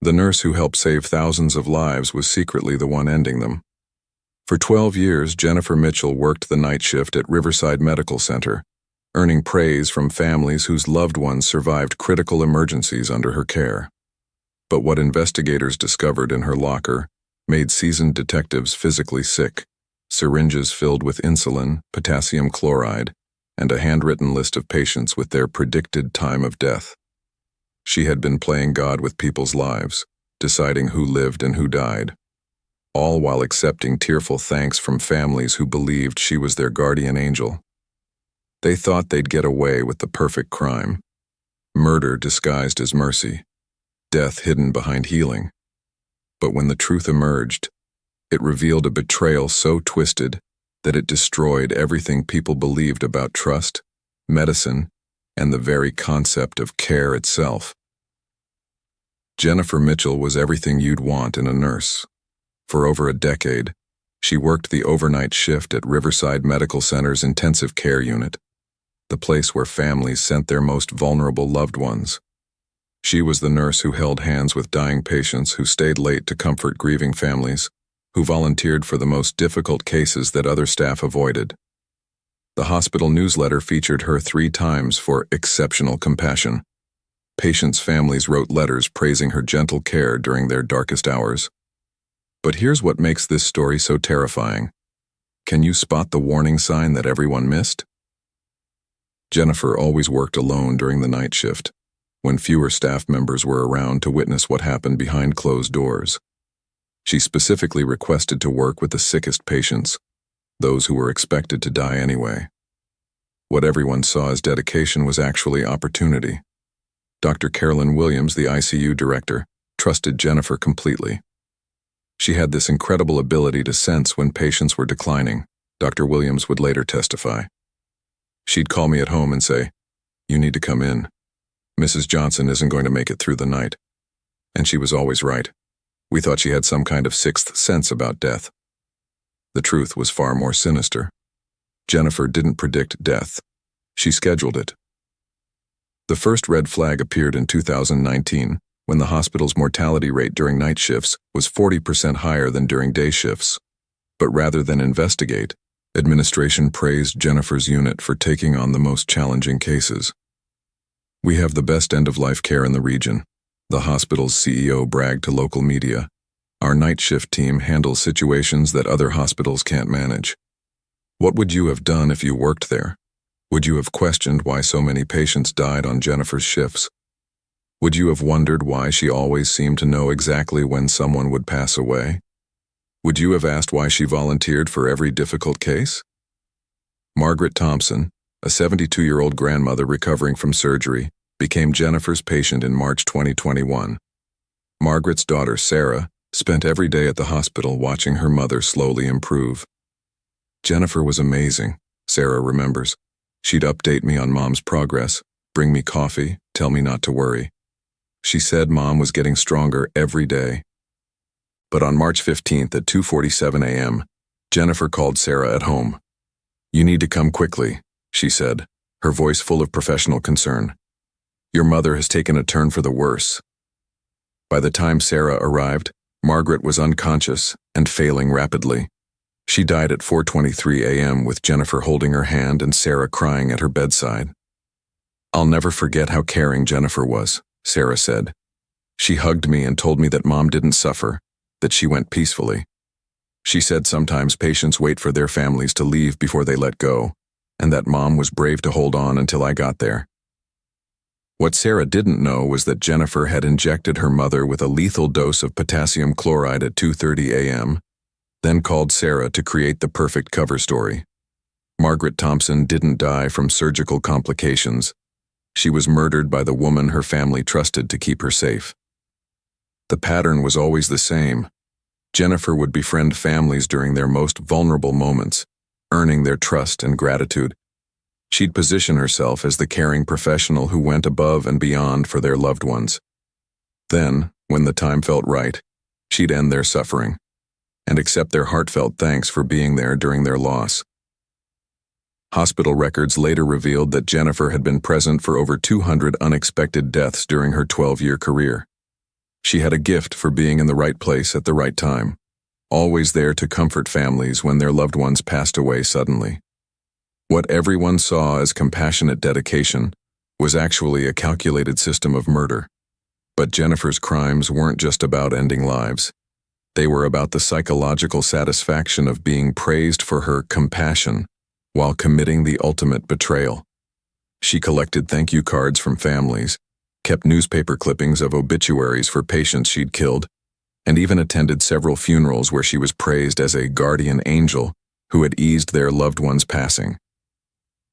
The nurse who helped save thousands of lives was secretly the one ending them. For 12 years, Jennifer Mitchell worked the night shift at Riverside Medical Center, earning praise from families whose loved ones survived critical emergencies under her care. But what investigators discovered in her locker made seasoned detectives physically sick: syringes filled with insulin, potassium chloride, and a handwritten list of patients with their predicted time of death. She had been playing God with people's lives, deciding who lived and who died, all while accepting tearful thanks from families who believed she was their guardian angel. They thought they'd get away with the perfect crime: murder disguised as mercy, death hidden behind healing. But when the truth emerged, it revealed a betrayal so twisted that it destroyed everything people believed about trust, medicine, and the very concept of care itself. Jennifer Mitchell was everything you'd want in a nurse. For over a decade, she worked the overnight shift at Riverside Medical Center's intensive care unit, the place where families sent their most vulnerable loved ones. She was the nurse who held hands with dying patients, who stayed late to comfort grieving families, who volunteered for the most difficult cases that other staff avoided. The hospital newsletter featured her 3 times for exceptional compassion. Patients' families wrote letters praising her gentle care during their darkest hours. But here's what makes this story so terrifying. Can you spot the warning sign that everyone missed? Jennifer always worked alone during the night shift, when fewer staff members were around to witness what happened behind closed doors. She specifically requested to work with the sickest patients, those who were expected to die anyway. What everyone saw as dedication was actually opportunity. Dr. Carolyn Williams, the ICU director, trusted Jennifer completely. She had this incredible ability to sense when patients were declining, Dr. Williams would later testify. She'd call me at home and say, "You need to come in. Mrs. Johnson isn't going to make it through the night." And she was always right. We thought she had some kind of sixth sense about death. The truth was far more sinister. Jennifer didn't predict death. She scheduled it. The first red flag appeared in 2019, when the hospital's mortality rate during night shifts was 40% higher than during day shifts. But rather than investigate, administration praised Jennifer's unit for taking on the most challenging cases. "We have the best end-of-life care in the region," the hospital's CEO bragged to local media. "Our night shift team handles situations that other hospitals can't manage." What would you have done if you worked there? Would you have questioned why so many patients died on Jennifer's shifts? Would you have wondered why she always seemed to know exactly when someone would pass away? Would you have asked why she volunteered for every difficult case? Margaret Thompson, a 72-year-old grandmother recovering from surgery, became Jennifer's patient in March 2021. Margaret's daughter, Sarah, spent every day at the hospital watching her mother slowly improve. "Jennifer was amazing," Sarah remembers. "She'd update me on Mom's progress, bring me coffee, tell me not to worry. She said Mom was getting stronger every day." But on March 15th at 2:47 a.m., Jennifer called Sarah at home. "You need to come quickly," she said, her voice full of professional concern. "Your mother has taken a turn for the worse." By the time Sarah arrived, Margaret was unconscious and failing rapidly. She died at 4:23 a.m. with Jennifer holding her hand and Sarah crying at her bedside. "I'll never forget how caring Jennifer was," Sarah said. "She hugged me and told me that Mom didn't suffer, that she went peacefully. She said sometimes patients wait for their families to leave before they let go, and that Mom was brave to hold on until I got there." What Sarah didn't know was that Jennifer had injected her mother with a lethal dose of potassium chloride at 2:30 a.m., then called Sarah to create the perfect cover story. Margaret Thompson didn't die from surgical complications. She was murdered by the woman her family trusted to keep her safe. The pattern was always the same. Jennifer would befriend families during their most vulnerable moments, earning their trust and gratitude. She'd position herself as the caring professional who went above and beyond for their loved ones. Then, when the time felt right, she'd end their suffering and accept their heartfelt thanks for being there during their loss. Hospital records later revealed that Jennifer had been present for over 200 unexpected deaths during her 12-year career. She had a gift for being in the right place at the right time, always there to comfort families when their loved ones passed away suddenly. What everyone saw as compassionate dedication was actually a calculated system of murder. But Jennifer's crimes weren't just about ending lives. They were about the psychological satisfaction of being praised for her compassion while committing the ultimate betrayal. She collected thank you cards from families, kept newspaper clippings of obituaries for patients she'd killed, and even attended several funerals where she was praised as a guardian angel who had eased their loved one's passing.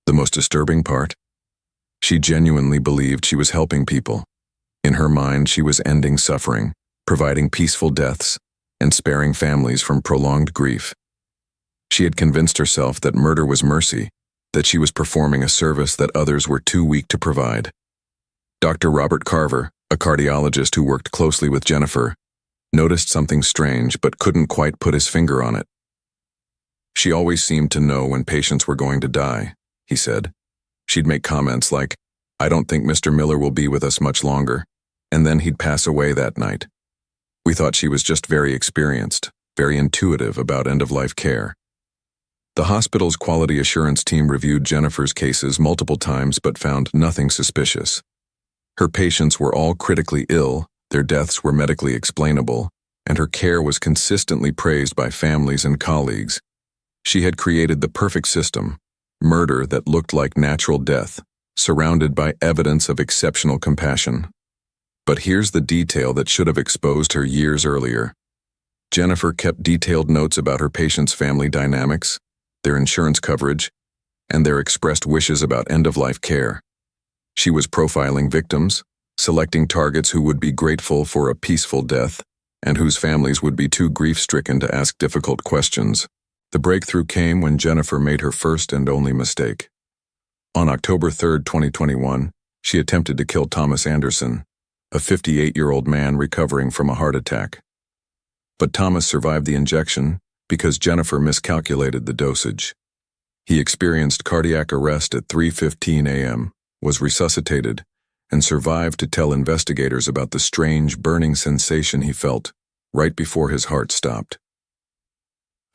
The most disturbing part? She genuinely believed she was helping people. In her mind, she was ending suffering, providing peaceful deaths, and sparing families from prolonged grief. She had convinced herself that murder was mercy, that she was performing a service that others were too weak to provide. Dr. Robert Carver, a cardiologist who worked closely with Jennifer, noticed something strange but couldn't quite put his finger on it. She always seemed to know when patients were going to die, he said. She'd make comments like, "I don't think Mr. Miller will be with us much longer," and then he'd pass away that night. We thought she was just very experienced, very intuitive about end-of-life care. The hospital's quality assurance team reviewed Jennifer's cases multiple times but found nothing suspicious. Her patients were all critically ill, their deaths were medically explainable, and her care was consistently praised by families and colleagues. She had created the perfect system, murder that looked like natural death, surrounded by evidence of exceptional compassion. But here's the detail that should have exposed her years earlier. Jennifer kept detailed notes about her patients' family dynamics, their insurance coverage, and their expressed wishes about end-of-life care. She was profiling victims, selecting targets who would be grateful for a peaceful death, and whose families would be too grief-stricken to ask difficult questions. The breakthrough came when Jennifer made her first and only mistake. On October 3, 2021, she attempted to kill Thomas Anderson, a 58-year-old man recovering from a heart attack. But Thomas survived the injection because Jennifer miscalculated the dosage. He experienced cardiac arrest at 3:15 a.m., was resuscitated, and survived to tell investigators about the strange burning sensation he felt right before his heart stopped.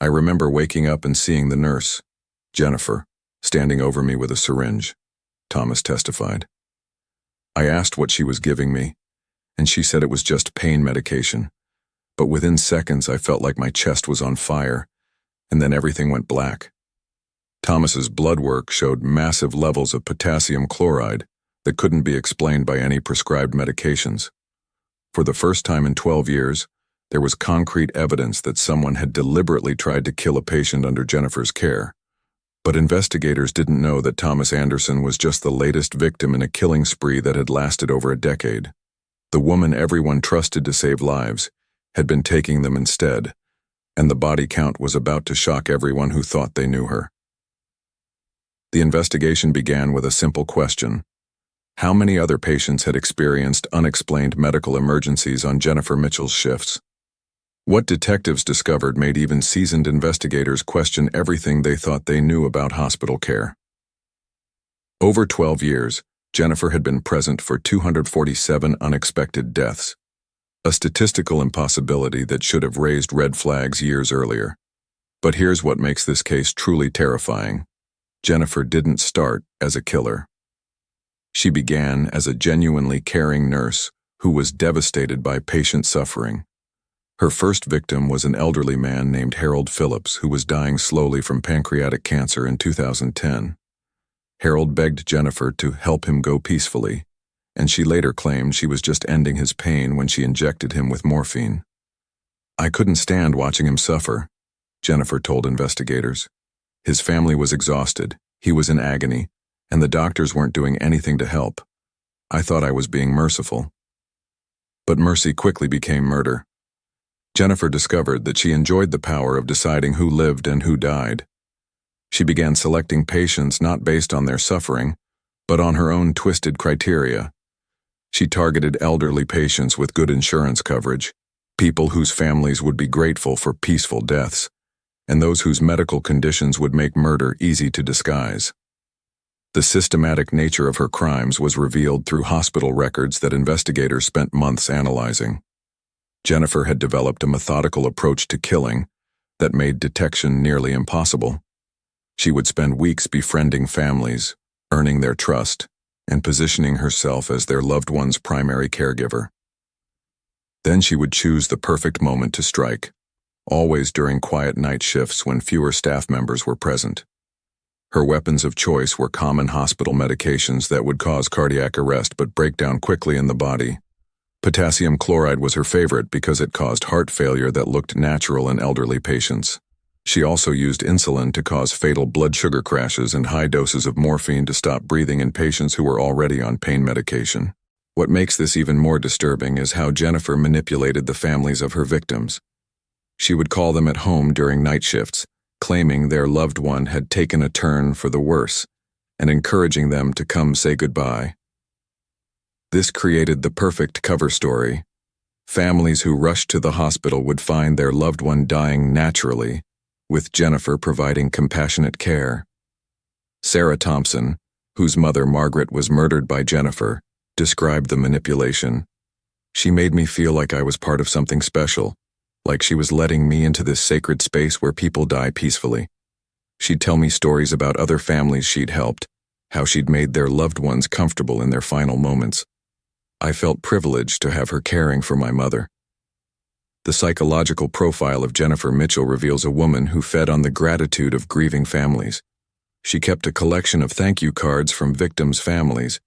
I remember waking up and seeing the nurse, Jennifer, standing over me with a syringe, Thomas testified. I asked what she was giving me, and she said it was just pain medication. But within seconds, I felt like my chest was on fire, and then everything went black. Thomas's blood work showed massive levels of potassium chloride that couldn't be explained by any prescribed medications. For the first time in 12 years, there was concrete evidence that someone had deliberately tried to kill a patient under Jennifer's care. But investigators didn't know that Thomas Anderson was just the latest victim in a killing spree that had lasted over a decade. The woman everyone trusted to save lives had been taking them instead, and the body count was about to shock everyone who thought they knew her. The investigation began with a simple question. How many other patients had experienced unexplained medical emergencies on Jennifer Mitchell's shifts? What detectives discovered made even seasoned investigators question everything they thought they knew about hospital care. Over 12 years, Jennifer had been present for 247 unexpected deaths, a statistical impossibility that should have raised red flags years earlier. But here's what makes this case truly terrifying. Jennifer didn't start as a killer. She began as a genuinely caring nurse who was devastated by patient suffering. Her first victim was an elderly man named Harold Phillips who was dying slowly from pancreatic cancer in 2010. Harold begged Jennifer to help him go peacefully, and she later claimed she was just ending his pain when she injected him with morphine. "I couldn't stand watching him suffer," Jennifer told investigators. His family was exhausted, he was in agony, and the doctors weren't doing anything to help. I thought I was being merciful. But mercy quickly became murder. Jennifer discovered that she enjoyed the power of deciding who lived and who died. She began selecting patients not based on their suffering, but on her own twisted criteria. She targeted elderly patients with good insurance coverage, people whose families would be grateful for peaceful deaths, and those whose medical conditions would make murder easy to disguise. The systematic nature of her crimes was revealed through hospital records that investigators spent months analyzing. Jennifer had developed a methodical approach to killing that made detection nearly impossible. She would spend weeks befriending families, earning their trust, and positioning herself as their loved one's primary caregiver. Then she would choose the perfect moment to strike, always during quiet night shifts when fewer staff members were present. Her weapons of choice were common hospital medications that would cause cardiac arrest but break down quickly in the body. Potassium chloride was her favorite because it caused heart failure that looked natural in elderly patients. She also used insulin to cause fatal blood sugar crashes and high doses of morphine to stop breathing in patients who were already on pain medication. What makes this even more disturbing is how Jennifer manipulated the families of her victims. She would call them at home during night shifts, claiming their loved one had taken a turn for the worse, and encouraging them to come say goodbye. This created the perfect cover story. Families who rushed to the hospital would find their loved one dying naturally, with Jennifer providing compassionate care. Sarah Thompson, whose mother Margaret was murdered by Jennifer, described the manipulation. "She made me feel like I was part of something special, like she was letting me into this sacred space where people die peacefully. She'd tell me stories about other families she'd helped, how she'd made their loved ones comfortable in their final moments. I felt privileged to have her caring for my mother." The psychological profile of Jennifer Mitchell reveals a woman who fed on the gratitude of grieving families. She kept a collection of thank you cards from victims' families,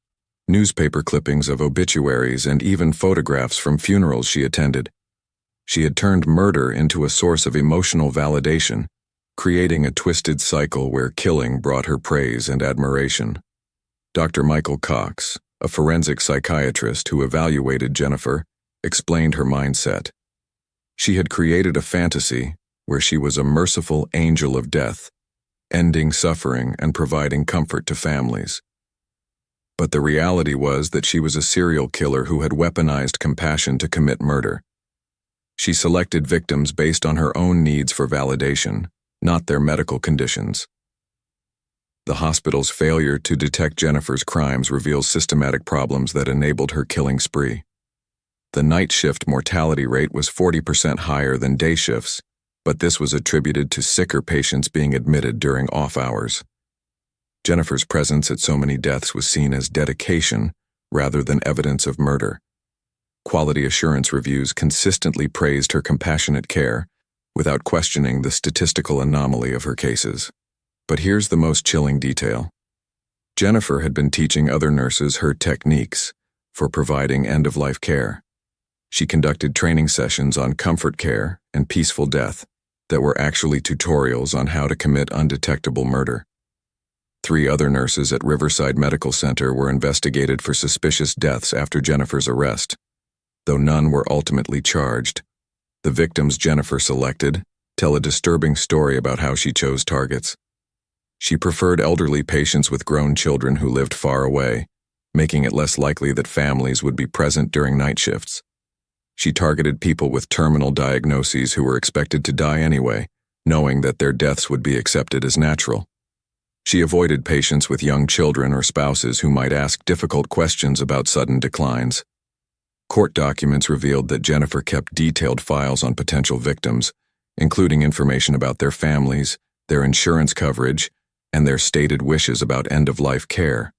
newspaper clippings of obituaries, and even photographs from funerals she attended. She had turned murder into a source of emotional validation, creating a twisted cycle where killing brought her praise and admiration. Dr. Michael Cox, a forensic psychiatrist who evaluated Jennifer, explained her mindset. She had created a fantasy where she was a merciful angel of death, ending suffering and providing comfort to families. But the reality was that she was a serial killer who had weaponized compassion to commit murder. She selected victims based on her own needs for validation, not their medical conditions. The hospital's failure to detect Jennifer's crimes reveals systematic problems that enabled her killing spree. The night shift mortality rate was 40% higher than day shifts, but this was attributed to sicker patients being admitted during off hours. Jennifer's presence at so many deaths was seen as dedication rather than evidence of murder. Quality assurance reviews consistently praised her compassionate care, without questioning the statistical anomaly of her cases. But here's the most chilling detail. Jennifer had been teaching other nurses her techniques for providing end-of-life care. She conducted training sessions on comfort care and peaceful death that were actually tutorials on how to commit undetectable murder. 3 other nurses at Riverside Medical Center were investigated for suspicious deaths after Jennifer's arrest, though none were ultimately charged. The victims Jennifer selected tell a disturbing story about how she chose targets. She preferred elderly patients with grown children who lived far away, making it less likely that families would be present during night shifts. She targeted people with terminal diagnoses who were expected to die anyway, knowing that their deaths would be accepted as natural. She avoided patients with young children or spouses who might ask difficult questions about sudden declines. Court documents revealed that Jennifer kept detailed files on potential victims, including information about their families, their insurance coverage, and their stated wishes about end-of-life care.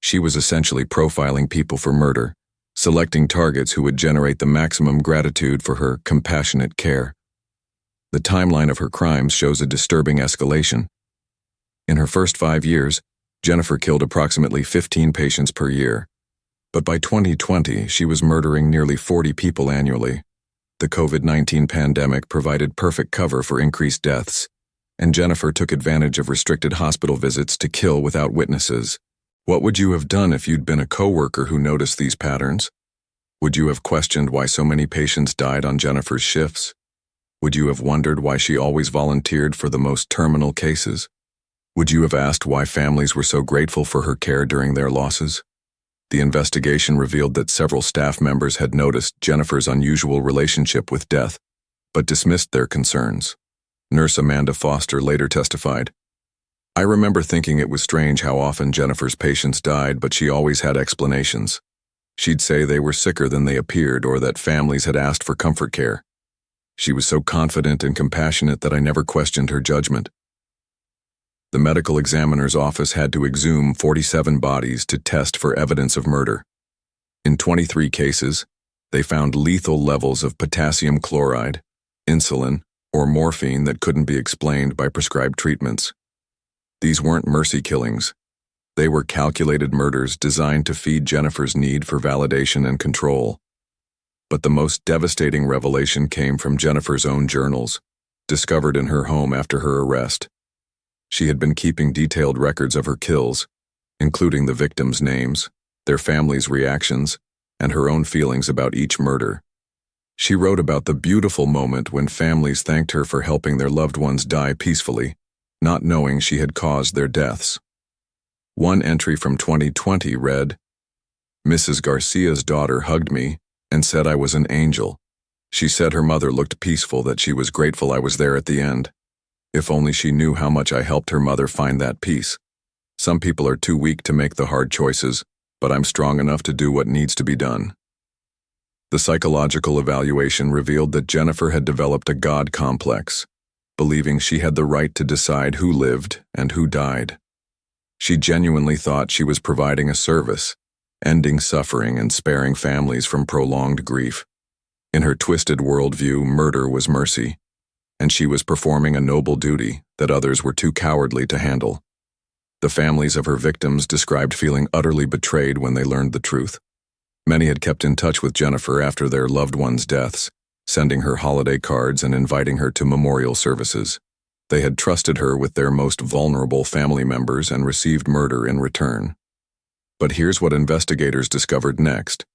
She was essentially profiling people for murder, selecting targets who would generate the maximum gratitude for her compassionate care. The timeline of her crimes shows a disturbing escalation. In her first 5 years, Jennifer killed approximately 15 patients per year. But by 2020, she was murdering nearly 40 people annually. The COVID-19 pandemic provided perfect cover for increased deaths, and Jennifer took advantage of restricted hospital visits to kill without witnesses. What would you have done if you'd been a coworker who noticed these patterns? Would you have questioned why so many patients died on Jennifer's shifts? Would you have wondered why she always volunteered for the most terminal cases? Would you have asked why families were so grateful for her care during their losses? The investigation revealed that several staff members had noticed Jennifer's unusual relationship with death, but dismissed their concerns. Nurse Amanda Foster later testified, "I remember thinking it was strange how often Jennifer's patients died, but she always had explanations. She'd say they were sicker than they appeared or that families had asked for comfort care. She was so confident and compassionate that I never questioned her judgment. The medical examiner's office had to exhume 47 bodies to test for evidence of murder. In 23 cases, they found lethal levels of potassium chloride, insulin, or morphine that couldn't be explained by prescribed treatments. These weren't mercy killings. They were calculated murders designed to feed Jennifer's need for validation and control. But the most devastating revelation came from Jennifer's own journals, discovered in her home after her arrest. She had been keeping detailed records of her kills, including the victims' names, their families' reactions, and her own feelings about each murder. She wrote about the beautiful moment when families thanked her for helping their loved ones die peacefully, not knowing she had caused their deaths. One entry from 2020 read, "Mrs. Garcia's daughter hugged me and said I was an angel. She said her mother looked peaceful, that she was grateful I was there at the end. If only she knew how much I helped her mother find that peace. Some people are too weak to make the hard choices, but I'm strong enough to do what needs to be done." The psychological evaluation revealed that Jennifer had developed a God complex, believing she had the right to decide who lived and who died. She genuinely thought she was providing a service, ending suffering and sparing families from prolonged grief. In her twisted worldview, murder was mercy, and she was performing a noble duty that others were too cowardly to handle. The families of her victims described feeling utterly betrayed when they learned the truth. Many had kept in touch with Jennifer after their loved ones' deaths, sending her holiday cards and inviting her to memorial services. They had trusted her with their most vulnerable family members and received murder in return. But here's what investigators discovered next.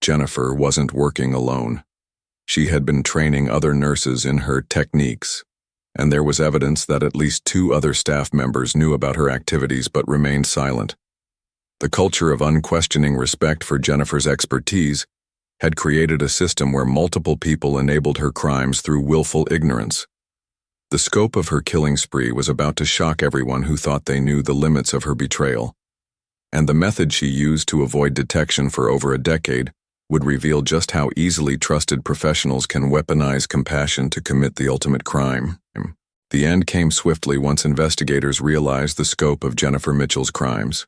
Jennifer wasn't working alone. She had been training other nurses in her techniques, and there was evidence that at least 2 other staff members knew about her activities but remained silent. The culture of unquestioning respect for Jennifer's expertise had created a system where multiple people enabled her crimes through willful ignorance. The scope of her killing spree was about to shock everyone who thought they knew the limits of her betrayal, and the method she used to avoid detection for over a decade would reveal just how easily trusted professionals can weaponize compassion to commit the ultimate crime. The end came swiftly once investigators realized the scope of Jennifer Mitchell's crimes.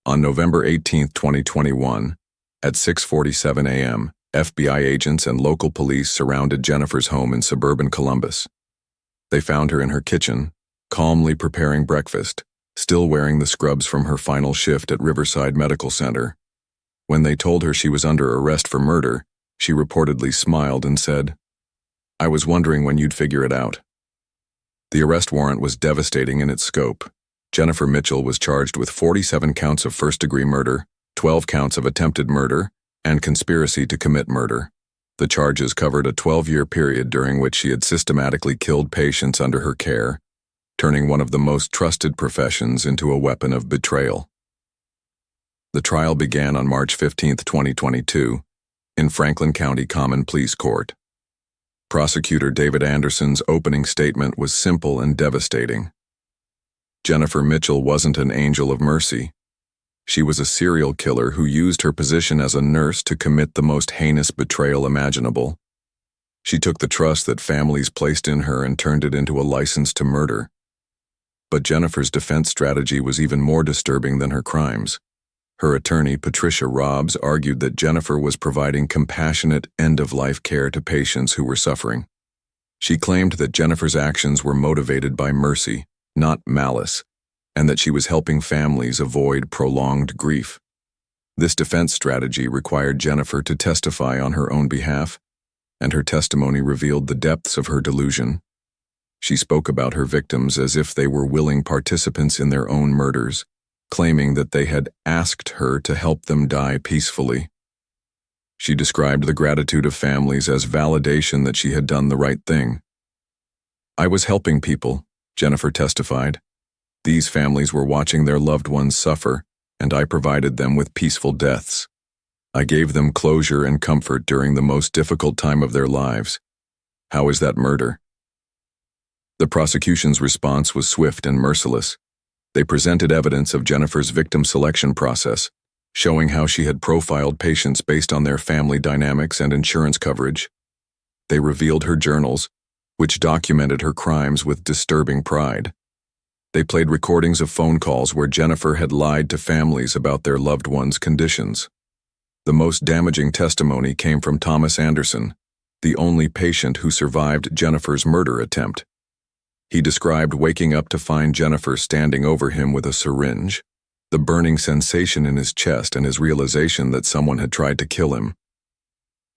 On November 18, 2021, at 6:47 a.m., FBI agents and local police surrounded Jennifer's home in suburban Columbus. They found her in her kitchen, calmly preparing breakfast, still wearing the scrubs from her final shift at Riverside Medical Center. When they told her she was under arrest for murder, she reportedly smiled and said, "I was wondering when you'd figure it out." The arrest warrant was devastating in its scope. Jennifer Mitchell was charged with 47 counts of first-degree murder, 12 counts of attempted murder, and conspiracy to commit murder. The charges covered a 12-year period during which she had systematically killed patients under her care, turning one of the most trusted professions into a weapon of betrayal. The trial began on March 15, 2022, in Franklin County Common Pleas Court. Prosecutor David Anderson's opening statement was simple and devastating. Jennifer Mitchell wasn't an angel of mercy. She was a serial killer who used her position as a nurse to commit the most heinous betrayal imaginable. She took the trust that families placed in her and turned it into a license to murder. But Jennifer's defense strategy was even more disturbing than her crimes. Her attorney, Patricia Robbs, argued that Jennifer was providing compassionate, end-of-life care to patients who were suffering. She claimed that Jennifer's actions were motivated by mercy, not malice, and that she was helping families avoid prolonged grief. This defense strategy required Jennifer to testify on her own behalf, and her testimony revealed the depths of her delusion. She spoke about her victims as if they were willing participants in their own murders, claiming that they had asked her to help them die peacefully. She described the gratitude of families as validation that she had done the right thing. "I was helping people," Jennifer testified. "These families were watching their loved ones suffer, and I provided them with peaceful deaths. I gave them closure and comfort during the most difficult time of their lives. How is that murder?" The prosecution's response was swift and merciless. They presented evidence of Jennifer's victim selection process, showing how she had profiled patients based on their family dynamics and insurance coverage. They revealed her journals, which documented her crimes with disturbing pride. They played recordings of phone calls where Jennifer had lied to families about their loved ones' conditions. The most damaging testimony came from Thomas Anderson, the only patient who survived Jennifer's murder attempt. He described waking up to find Jennifer standing over him with a syringe, the burning sensation in his chest and his realization that someone had tried to kill him.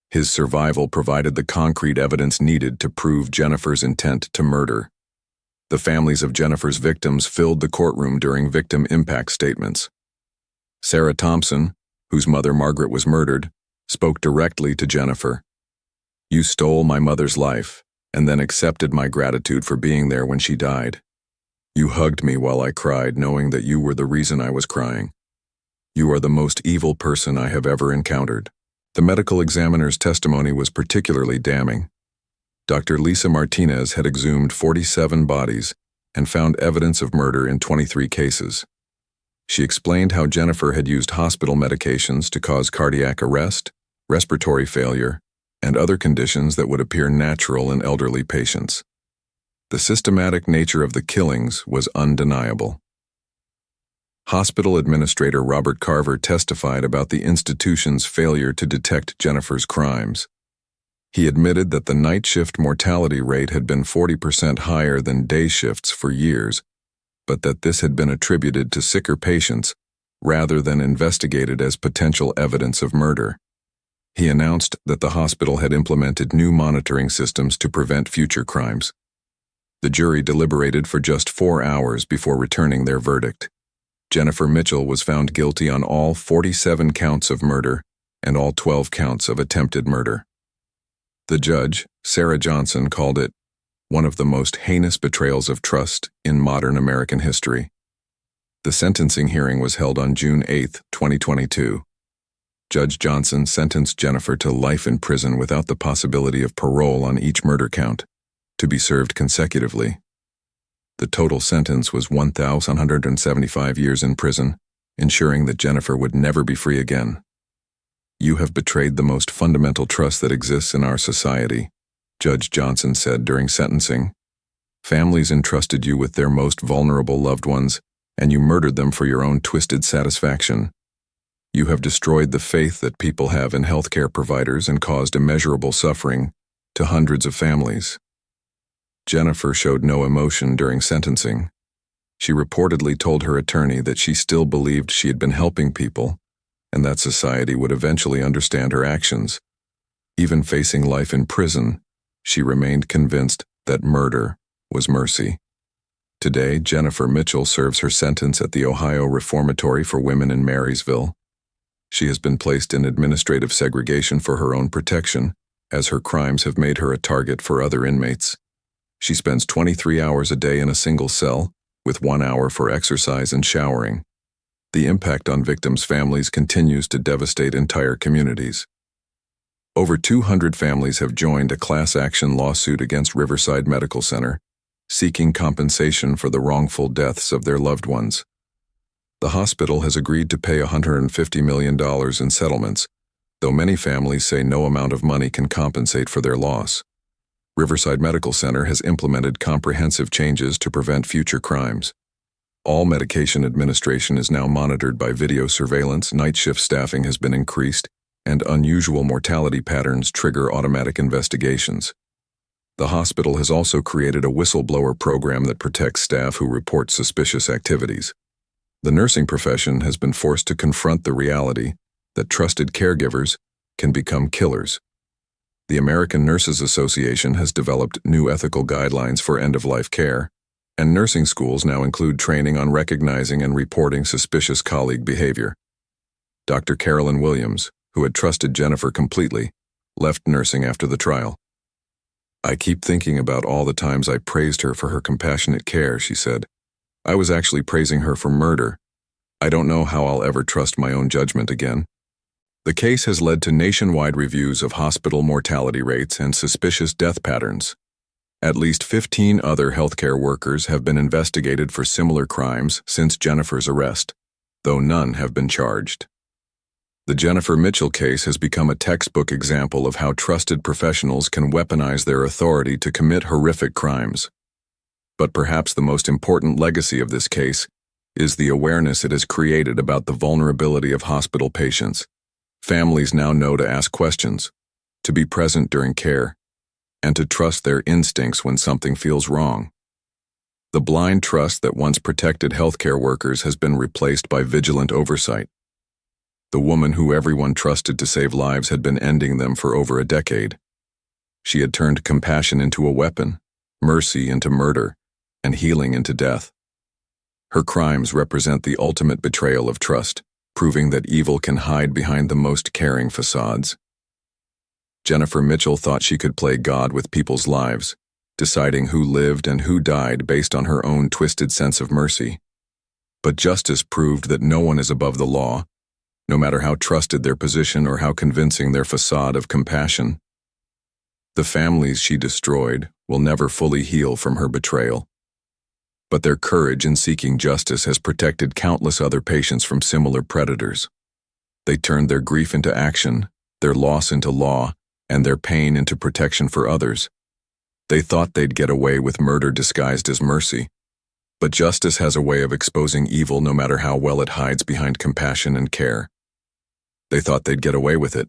His survival provided the concrete evidence needed to prove Jennifer's intent to murder. The families of Jennifer's victims filled the courtroom during victim impact statements. Sarah Thompson, whose mother Margaret was murdered, spoke directly to Jennifer. "You stole my mother's life, and then accepted my gratitude for being there when she died. You hugged me while I cried, knowing that you were the reason I was crying. You are the most evil person I have ever encountered." The medical examiner's testimony was particularly damning. Dr. Lisa Martinez had exhumed 47 bodies and found evidence of murder in 23 cases. She explained how Jennifer had used hospital medications to cause cardiac arrest, respiratory failure, and other conditions that would appear natural in elderly patients. The systematic nature of the killings was undeniable. Hospital Administrator Robert Carver testified about the institution's failure to detect Jennifer's crimes. He admitted that the night shift mortality rate had been 40% higher than day shifts for years, but that this had been attributed to sicker patients rather than investigated as potential evidence of murder. He announced that the hospital had implemented new monitoring systems to prevent future crimes. The jury deliberated for just 4 hours before returning their verdict. Jennifer Mitchell was found guilty on all 47 counts of murder and all 12 counts of attempted murder. The judge, Sarah Johnson, called it one of the most heinous betrayals of trust in modern American history. The sentencing hearing was held on June 8, 2022. Judge Johnson sentenced Jennifer to life in prison without the possibility of parole on each murder count, to be served consecutively. The total sentence was 1,175 years in prison, ensuring that Jennifer would never be free again. "You have betrayed the most fundamental trust that exists in our society," Judge Johnson said during sentencing. "Families entrusted you with their most vulnerable loved ones, and you murdered them for your own twisted satisfaction. You have destroyed the faith that people have in healthcare providers and caused immeasurable suffering to hundreds of families." Jennifer showed no emotion during sentencing. She reportedly told her attorney that she still believed she had been helping people, and that society would eventually understand her actions. Even facing life in prison, she remained convinced that murder was mercy. Today, Jennifer Mitchell serves her sentence at the Ohio Reformatory for Women in Marysville. She has been placed in administrative segregation for her own protection, as her crimes have made her a target for other inmates. She spends 23 hours a day in a single cell, with 1 hour for exercise and showering. The impact on victims' families continues to devastate entire communities. Over 200 families have joined a class action lawsuit against Riverside Medical Center, seeking compensation for the wrongful deaths of their loved ones. The hospital has agreed to pay $150 million in settlements, though many families say no amount of money can compensate for their loss. Riverside Medical Center has implemented comprehensive changes to prevent future crimes. All medication administration is now monitored by video surveillance, night shift staffing has been increased, and unusual mortality patterns trigger automatic investigations. The hospital has also created a whistleblower program that protects staff who report suspicious activities. The nursing profession has been forced to confront the reality that trusted caregivers can become killers. The American Nurses Association has developed new ethical guidelines for end-of-life care, and nursing schools now include training on recognizing and reporting suspicious colleague behavior. Dr. Carolyn Williams, who had trusted Jennifer completely, left nursing after the trial. "I keep thinking about all the times I praised her for her compassionate care," she said. "I was actually praising her for murder. I don't know how I'll ever trust my own judgment again." The case has led to nationwide reviews of hospital mortality rates and suspicious death patterns. At least 15 other healthcare workers have been investigated for similar crimes since Jennifer's arrest, though none have been charged. The Jennifer Mitchell case has become a textbook example of how trusted professionals can weaponize their authority to commit horrific crimes. But perhaps the most important legacy of this case is the awareness it has created about the vulnerability of hospital patients. Families now know to ask questions, to be present during care, and to trust their instincts when something feels wrong. The blind trust that once protected healthcare workers has been replaced by vigilant oversight. The woman who everyone trusted to save lives had been ending them for over a decade. She had turned compassion into a weapon, mercy into murder, and healing into death. Her crimes represent the ultimate betrayal of trust, proving that evil can hide behind the most caring facades. Jennifer Mitchell thought she could play God with people's lives, deciding who lived and who died based on her own twisted sense of mercy. But justice proved that no one is above the law, no matter how trusted their position or how convincing their facade of compassion. The families she destroyed will never fully heal from her betrayal. But their courage in seeking justice has protected countless other patients from similar predators. They turned their grief into action, their loss into law, and their pain into protection for others. They thought they'd get away with murder disguised as mercy. But justice has a way of exposing evil no matter how well it hides behind compassion and care. They thought they'd get away with it.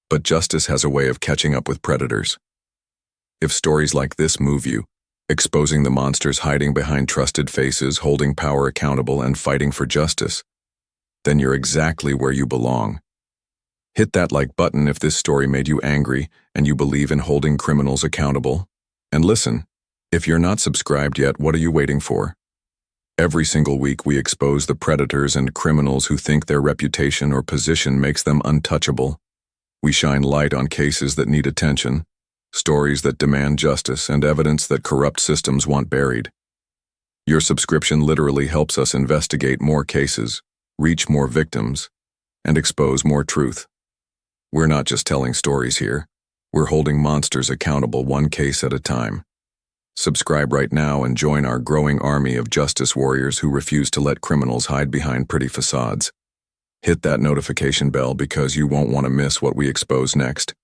But justice has a way of catching up with predators. If stories like this move you, exposing the monsters hiding behind trusted faces, holding power accountable, and fighting for justice, then you're exactly where you belong. Hit that like button if this story made you angry and you believe in holding criminals accountable. And listen, if you're not subscribed yet, what are you waiting for? Every single week we expose the predators and criminals who think their reputation or position makes them untouchable. We shine light on cases that need attention, stories that demand justice, and evidence that corrupt systems want buried. Your subscription literally helps us investigate more cases, reach more victims, and expose more truth. We're not just telling stories here. We're holding monsters accountable one case at a time. Subscribe right now and join our growing army of justice warriors who refuse to let criminals hide behind pretty facades. Hit that notification bell because you won't want to miss what we expose next.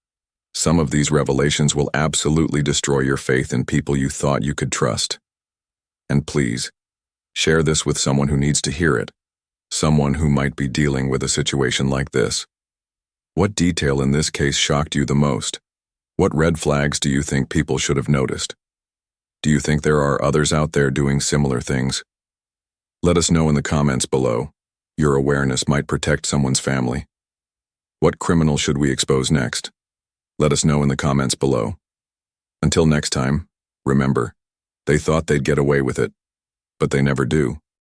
Some of these revelations will absolutely destroy your faith in people you thought you could trust. And please, share this with someone who needs to hear it, someone who might be dealing with a situation like this. What detail in this case shocked you the most? What red flags do you think people should have noticed? Do you think there are others out there doing similar things? Let us know in the comments below. Your awareness might protect someone's family. What criminal should we expose next? Let us know in the comments below. Until next time, remember, they thought they'd get away with it, but they never do.